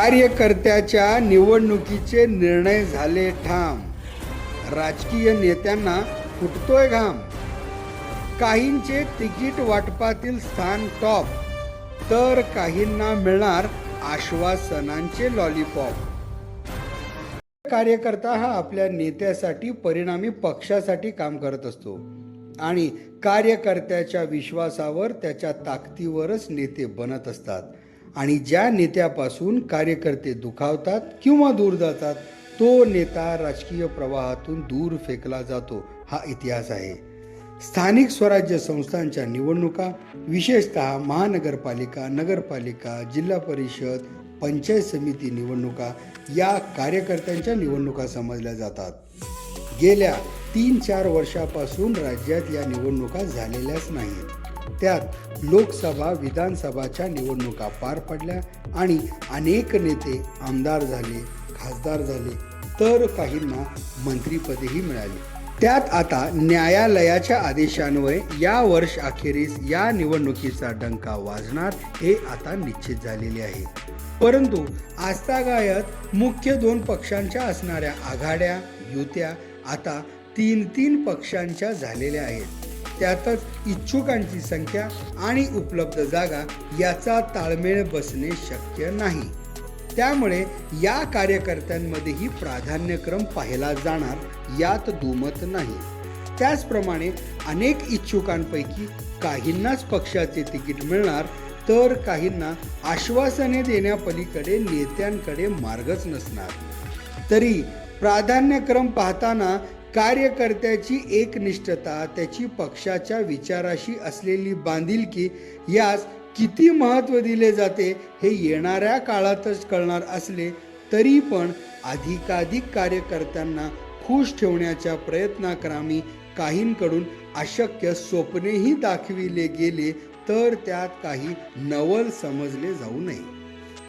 कार्यकर्त्याच्या निवडणुकीचे निर्णय झाले ठाम. राजकीय नेत्यांना फुटतोय घाम. काहींचे तिकीट वाटपातील स्थान टॉप, तर काहींना मिळणार आश्वासनांचे लॉलीपॉप. कार्यकर्ता हा आपल्या नेत्यासाठी, परिणामी पक्षासाठी काम करत असतो आणि कार्यकर्त्याच्या विश्वासावर, त्याच्या ताकदीवरच नेते बनत असतात. आणि ज्या नेत्यापासून कार्यकर्ते दुखावतात किंवा दूर जातात, तो नेता राजकीय प्रवाहातून दूर फेकला जातो. हा इतिहास आहे. स्थानिक स्वराज्य संस्थांच्या निवडणुका, विशेषतः महानगरपालिका, नगरपालिका, जिल्हा परिषद, पंचायत समिती निवडणुका या कार्यकर्त्यांच्या निवडणुका समजल्या जातात. गेल्या 3-4 वर्षापासून राज्यात या निवडणुका झालेल्याच नाहीत. त्यात लोकसभा, विधानसभाच्या निवडणुका पार पडल्या आणि अनेक नेते आमदार झाले, खासदार झाले, तर काहींना मंत्रिपदेही मिळाली. त्यात आता न्यायालयाच्या आदेशान्वये या वर्ष अखेरीस या निवडणुकीचा डंका वाजणार हे आता निश्चित झालेले आहे. परंतु आजतागायत मुख्य 2 पक्षांच्या असणाऱ्या आघाड्या, युत्या आता 3-3 पक्षांच्या झालेल्या आहेत. त्यातच इच्छुकांची संख्या आणि उपलब्ध जागा याचा ताळमेळ बसणे शक्य नाही. त्यामुळे या कार्यकर्त्यांमध्येही प्राधान्यक्रम पाहिला जाणार यात दुमत नाही. त्याचप्रमाणे अनेक इच्छुकांपैकी काहींनाच पक्षाचे तिकीट मिळणार, तर काहींना आश्वासने देण्यापलीकडे नेत्यांकडे मार्गच नसणार. तरी प्राधान्यक्रम पाहताना कार्यकर्त्याची एकनिष्ठता, त्याची पक्षाच्या विचाराशी असलेली बांधिलकी यास किती महत्त्व दिले जाते हे येणाऱ्या काळातच कळणार असले तरी पण अधिकाधिक कार्यकर्त्यांना खुश ठेवण्याच्या प्रयत्नाक्रमी काहींकडून अशक्य स्वप्नेही दाखविले गेले तर त्यात काही नवल समजले जाऊ नये.